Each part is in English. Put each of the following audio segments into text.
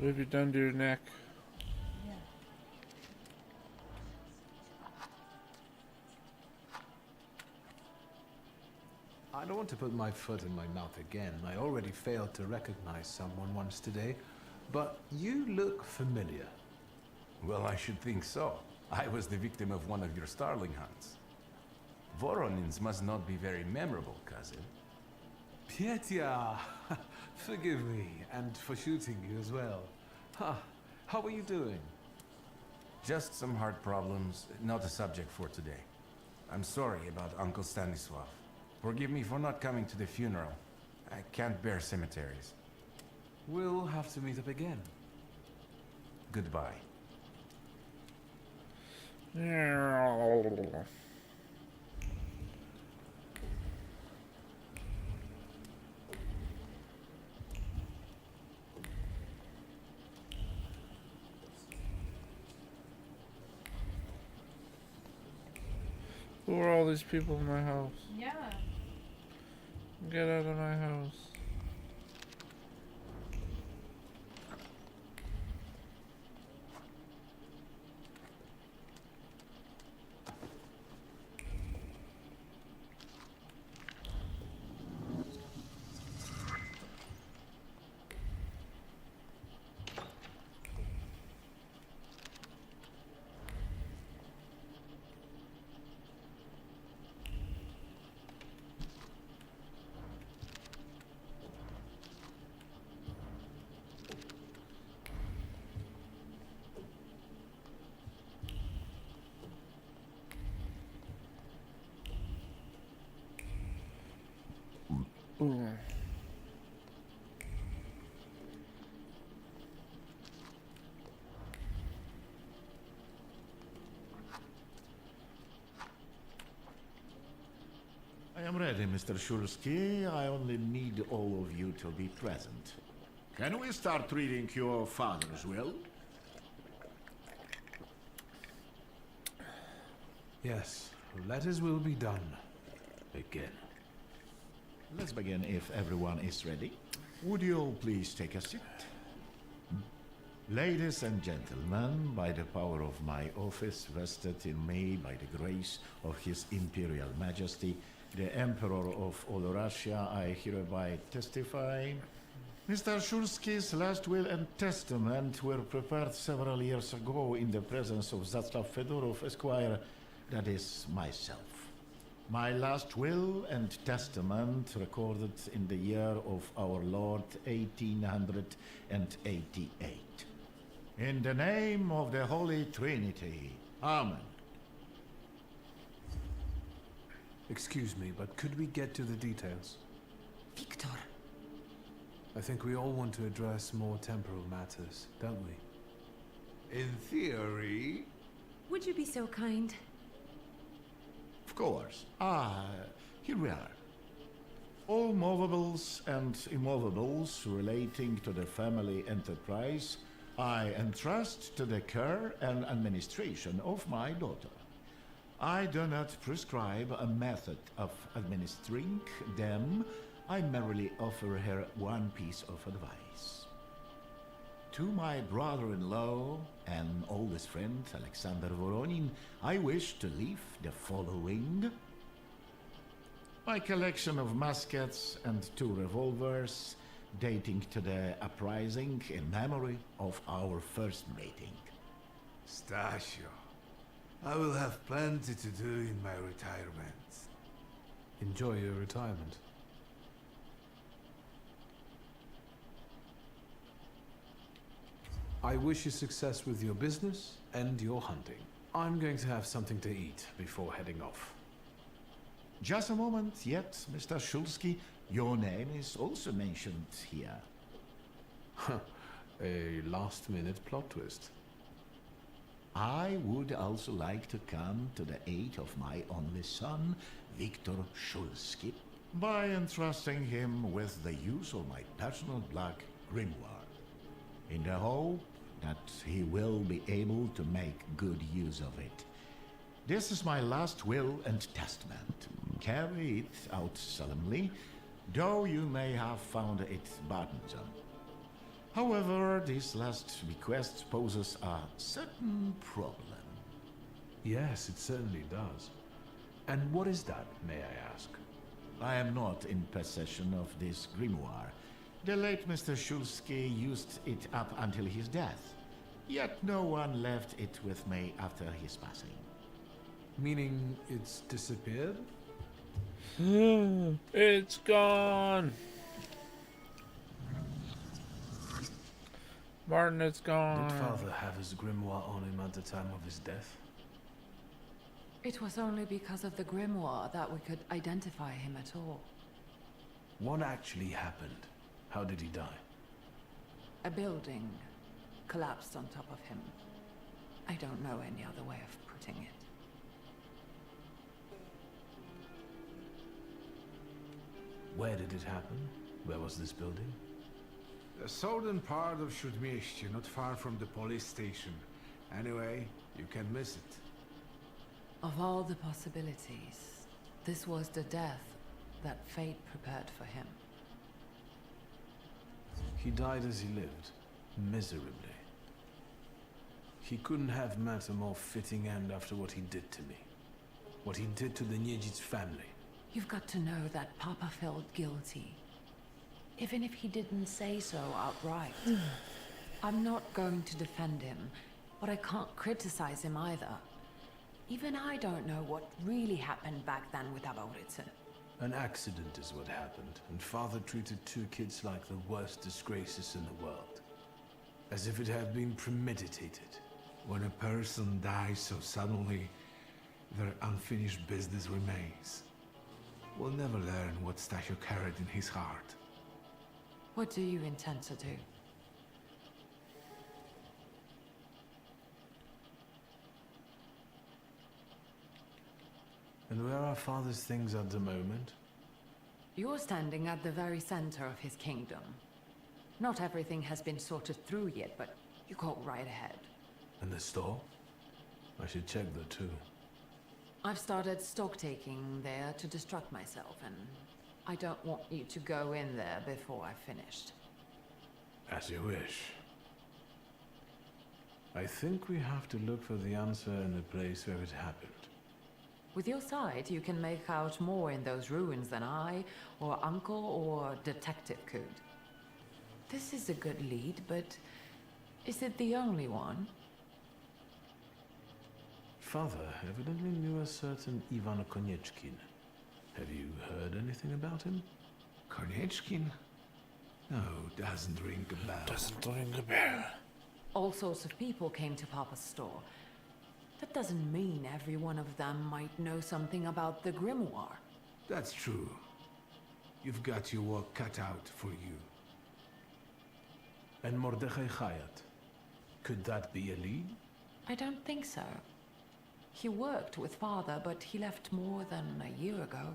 What have you done to your neck? I don't want to put my foot in my mouth again. I already failed to recognize someone once today, but you look familiar. Well, I should think so. I was the victim of one of your starling hunts. Voronins must not be very memorable, cousin. Petya! Forgive me, and for shooting you as well. How are you doing? Just some heart problems, not a subject for today. I'm sorry about Uncle Stanislav. Forgive me for not coming to the funeral. I can't bear cemeteries. We'll have to meet up again. Goodbye. Who are all these people in my house? Yeah. Get out of my house. Ooh. I am ready, Mr. Shulsky. I only need all of you to be present. Can we start reading your father's will? Yes, let his will be done. Begin. Let's begin if everyone is ready. Would you all please take a seat? Ladies and gentlemen, by the power of my office vested in me by the grace of His Imperial Majesty, the Emperor of all Russia, I hereby testify. Mr. Shulsky's last will and testament were prepared several years ago in the presence of Zaslav Fedorov, Esquire, that is, myself. My last will and testament recorded in the year of our Lord 1888. In the name of the Holy Trinity. Amen. Excuse me, but could we get to the details? Victor. I think we all want to address more temporal matters, don't we? In theory... Would you be so kind? Of course. Here we are. All movables and immovables relating to the family enterprise I entrust to the care and administration of my daughter. I do not prescribe a method of administering them. I merely offer her one piece of advice. To my brother-in-law and oldest friend, Alexander Voronin, I wish to leave the following. My collection of muskets and 2 revolvers, dating to the uprising in memory of our first meeting. Stasio, I will have plenty to do in my retirement. Enjoy your retirement. I wish you success with your business and your hunting. I'm going to have something to eat before heading off. Just a moment yet, Mr. Shulsky. Your name is also mentioned here. A last-minute plot twist. I would also like to come to the aid of my only son, Viktor Shulsky, by entrusting him with the use of my personal black grimoire, in the hope that he will be able to make good use of it. This is my last will and testament. Carry it out solemnly, though you may have found it burdensome. However, this last bequest poses a certain problem. Yes, it certainly does. And what is that, may I ask? I am not in possession of this grimoire. The late Mr. Shulsky used it up until his death. Yet no one left it with me after his passing. Meaning it's disappeared? It's gone. Martin, it's gone. Did Father have his grimoire on him at the time of his death? It was only because of the grimoire that we could identify him at all. What actually happened? How did he die? A building collapsed on top of him. I don't know any other way of putting it. Where did it happen? Where was this building? The southern part of Śródmieście, not far from the police station. Anyway, you can miss it. Of all the possibilities, this was the death that fate prepared for him. He died as he lived, miserably. He couldn't have met a more fitting end after what he did to me. What he did to the Niedzic's family. You've got to know that Papa felt guilty. Even if he didn't say so outright. I'm not going to defend him, but I can't criticize him either. Even I don't know what really happened back then with Abauritze. An accident is what happened, and Father treated two kids like the worst disgraces in the world. As if it had been premeditated. When a person dies so suddenly, their unfinished business remains. We'll never learn what Stasio carried in his heart. What do you intend to do? And where are Father's things at the moment? You're standing at the very center of his kingdom. Not everything has been sorted through yet, but you go right ahead. And the store? I should check that too. I've started stock taking there to distract myself, and I don't want you to go in there before I've finished. As you wish. I think we have to look for the answer in the place where it happened. With your sight, you can make out more in those ruins than I, or Uncle, or Detective could. This is a good lead, but is it the only one? Father evidently knew a certain Ivan Konieczkin. Have you heard anything about him? Konieczkin? No, doesn't ring a bell. Doesn't ring a bell. All sorts of people came to Papa's store. That doesn't mean every one of them might know something about the grimoire. That's true. You've got your work cut out for you. And Mordechai Chayat. Could that be a lead? I don't think so. He worked with Father, but he left more than a year ago.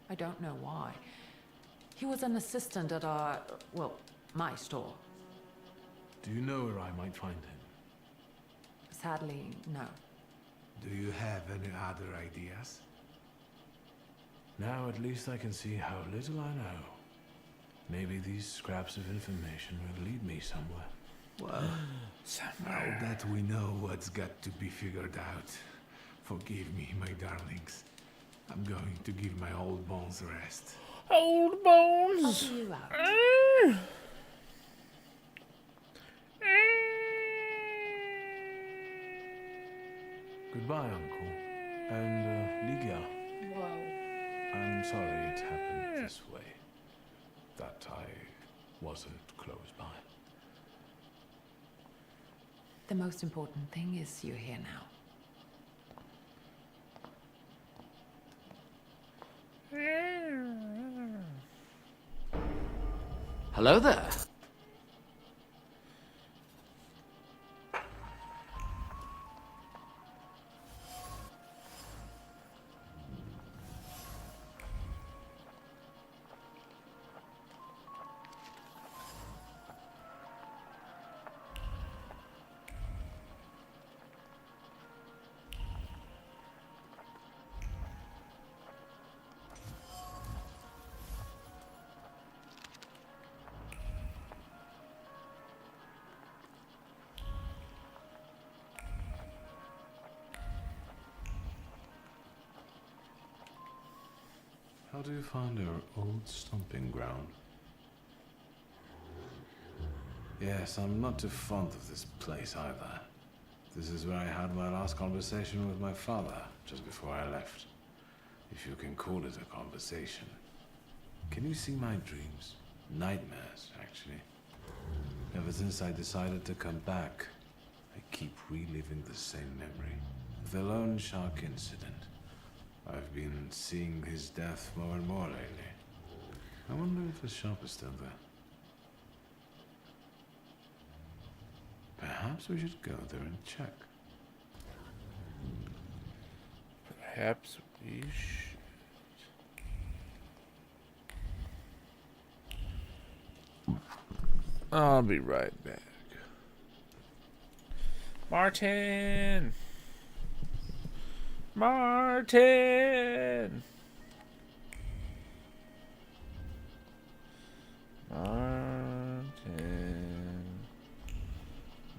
I don't know why. He was an assistant at our, well, my store. Do you know where I might find him? Sadly, no. Do you have any other ideas? Now at least I can see how little I know. Maybe these scraps of information will lead me somewhere. Well, now that we know what's got to be figured out, forgive me, my darlings. I'm going to give my old bones a rest. Old I'll bones. see you out. Goodbye, Uncle. And, Ligia. Whoa. I'm sorry it happened this way. That I wasn't close by. The most important thing is you're here now. Hello there. How do you find your old stomping ground? Yes, I'm not too fond of this place either. This is where I had my last conversation with my father, just before I left. If you can call it a conversation. Can you see my dreams? Nightmares, actually. Ever since I decided to come back, I keep reliving the same memory. The loan shark incident. I've been seeing his death more and more lately. I wonder if the shop is still there. Perhaps we should go there and check. Perhaps we should. I'll be right back. Martin! Martin! Martin.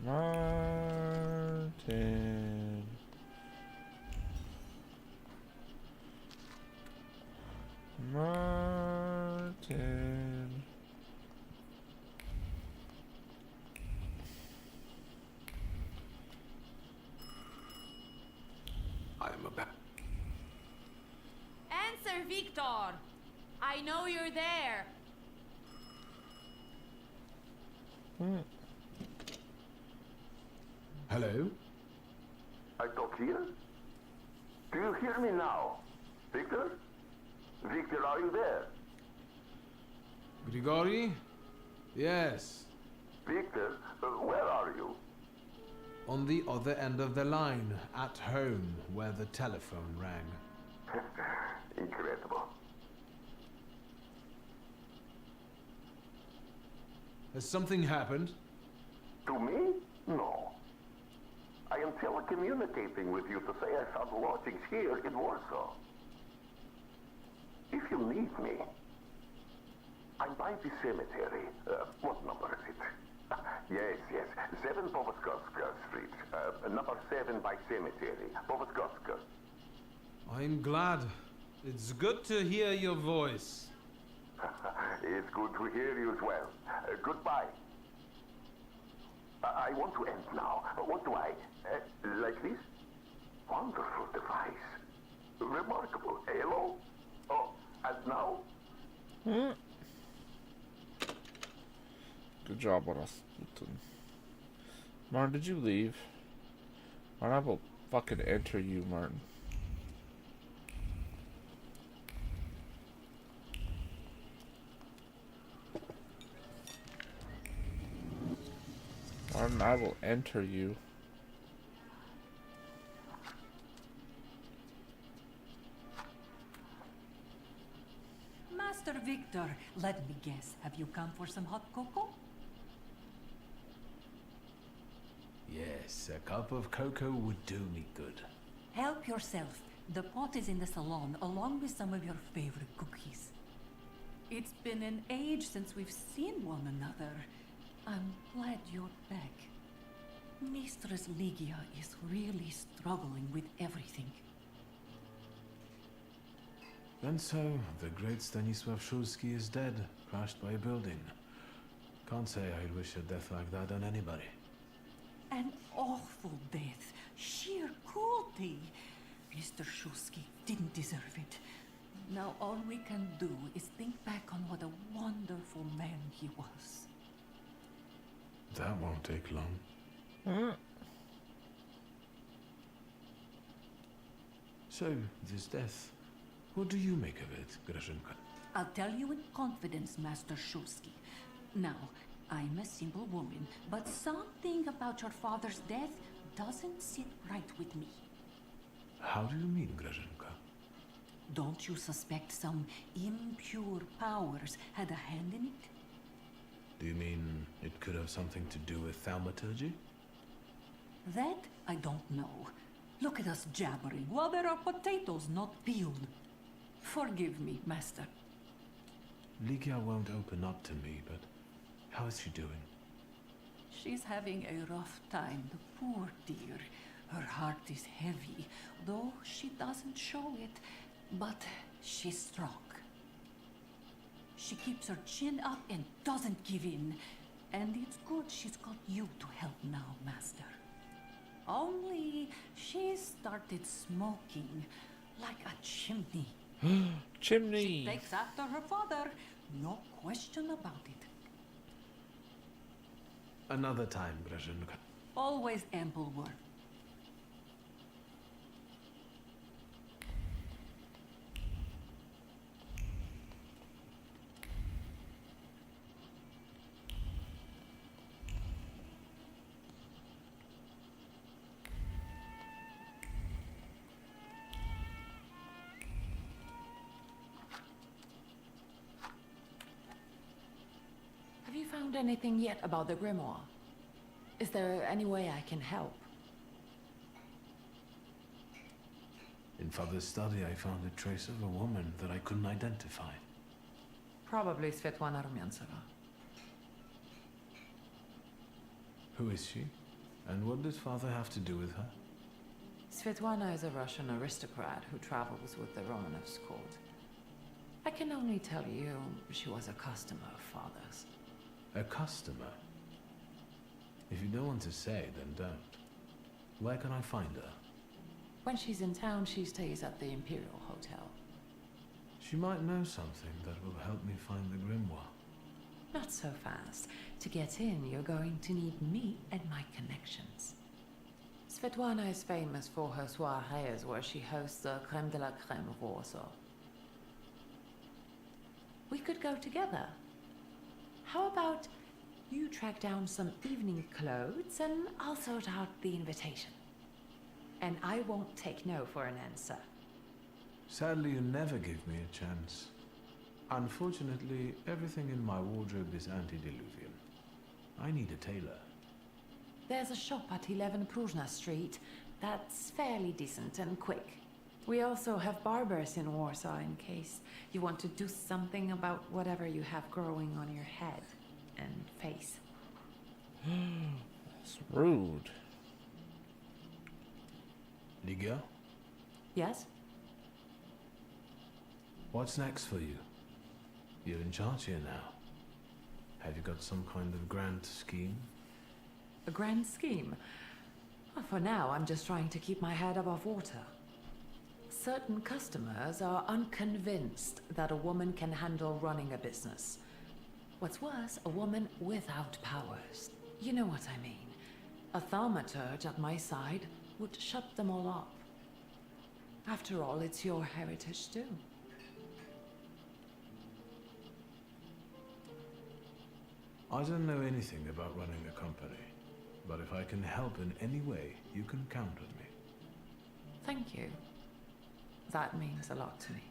Martin. Martin. I'm about. Answer, Victor! I know you're there. Hello? I talk here? Do you hear me now? Victor? Victor, are you there? Grigori? Yes. Victor, where are you? On the other end of the line, at home, where the telephone rang. Incredible. Has something happened? To me? No. I am telecommunicating with you to say I found lodgings here in Warsaw. If you need me, I'm by the cemetery. What number is it? Yes. 7 Powązkowska Street. Number 7 by cemetery. Powązkowska. I'm glad. It's good to hear your voice. It's good to hear you as well. Goodbye. I want to end now. What do I? Like this? Wonderful device. Remarkable. Hello? Oh, and now? Good job on us. Martin, did you leave? Martin, I will fucking enter you, Martin. Martin, I will enter you. Master Victor, let me guess. Have you come for some hot cocoa? Yes, a cup of cocoa would do me good. Help yourself. The pot is in the salon, along with some of your favorite cookies. It's been an age since we've seen one another. I'm glad you're back. Mistress Ligia is really struggling with everything. And so, the great Stanisław Szulski is dead, crashed by a building. Can't say I'd wish a death like that on anybody. An awful death. Sheer cruelty. Mr. Szulski didn't deserve it. Now all we can do is think back on what a wonderful man he was. That won't take long. So, this death, what do you make of it, Grażynka? I'll tell you in confidence, Master Szulski. Now, I'm a simple woman, but something about your father's death doesn't sit right with me. How do you mean, Grażynka? Don't you suspect some impure powers had a hand in it? Do you mean it could have something to do with thaumaturgy? That I don't know. Look at us jabbering while there are potatoes not peeled. Forgive me, Master. Ligia won't open up to me, but how is she doing? She's having a rough time, the poor dear. Her heart is heavy, though she doesn't show it. But she's strong. She keeps her chin up and doesn't give in. And it's good she's got you to help now, Master. Only she started smoking like a chimney. Chimney. She takes after her father, no question about it. Another time, Grażynka. Always ample work. Have you found anything yet about the grimoire? Is there any way I can help? In Father's study, I found a trace of a woman that I couldn't identify. Probably Svetlana Rumyantseva. Who is she? And what does Father have to do with her? Svetlana is a Russian aristocrat who travels with the Romanovs' court. I can only tell you she was a customer of Father's. A customer? If you don't want to say, then don't. Where can I find her? When she's in town, she stays at the Imperial Hotel. She might know something that will help me find the grimoire. Not so fast. To get in, you're going to need me and my connections. Svetlana is famous for her soirees where she hosts the crème de la crème of Warsaw. We could go together. How about you track down some evening clothes and I'll sort out the invitation. And I won't take no for an answer. Sadly, you never give me a chance. Unfortunately, everything in my wardrobe is antediluvian. I need a tailor. There's a shop at 11 Pruzhna Street that's fairly decent and quick. We also have barbers in Warsaw in case you want to do something about whatever you have growing on your head and face. That's rude. Liga, Yes? what's next for you? You're in charge here now. Have you got some kind of grand scheme? A grand scheme? Well, for now, I'm just trying to keep my head above water. Certain customers are unconvinced that a woman can handle running a business. What's worse, a woman without powers. You know what I mean. A thaumaturge at my side would shut them all up. After all, it's your heritage too. I don't know anything about running a company, but if I can help in any way, you can count on me. Thank you. That means a lot to me.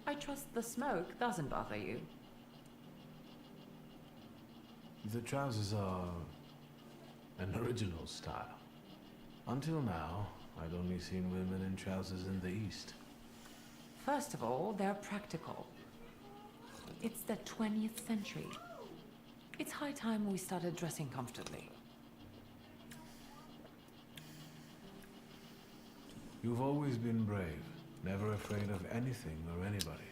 I trust the smoke doesn't bother you. The trousers are an original style. Until now, I'd only seen women in trousers in the East. First of all, they're practical. It's the 20th century. It's high time we started dressing comfortably. You've always been brave, never afraid of anything or anybody.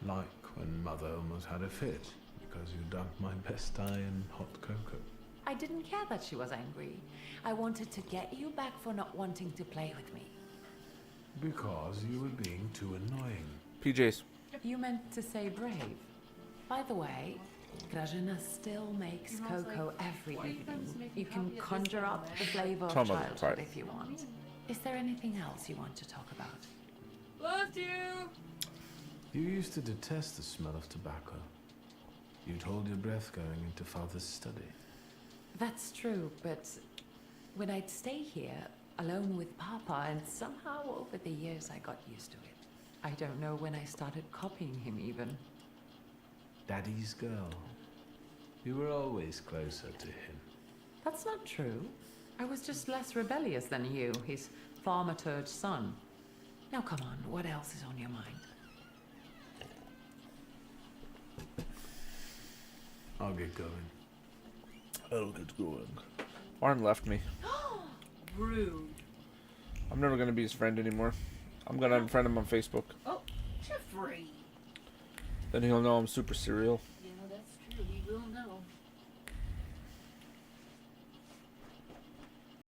Like when Mother almost had a fit because you dunked my best tie in hot cocoa. I didn't care that she was angry. I wanted to get you back for not wanting to play with me. Because you were being too annoying. PJs. You meant to say brave. By the way, Grażyna still makes cocoa every evening. You can conjure up the flavor of Tell me the childhood part. if you want. Is there anything else you want to talk about? Loved you! You used to detest the smell of tobacco. You'd hold your breath going into Father's study. That's true, but when I'd stay here, alone with Papa, and somehow over the years I got used to it. I don't know when I started copying him even. Daddy's girl. You were always closer to him. That's not true. I was just less rebellious than you, his thaumaturge son. Now come on, what else is on your mind? I'll get going. I'll get going. Arn left me. Rude. I'm never gonna be his friend anymore. I'm gonna unfriend him on Facebook. Oh, Jeffrey. Then he'll know I'm super serial. Yeah, that's true. He will know.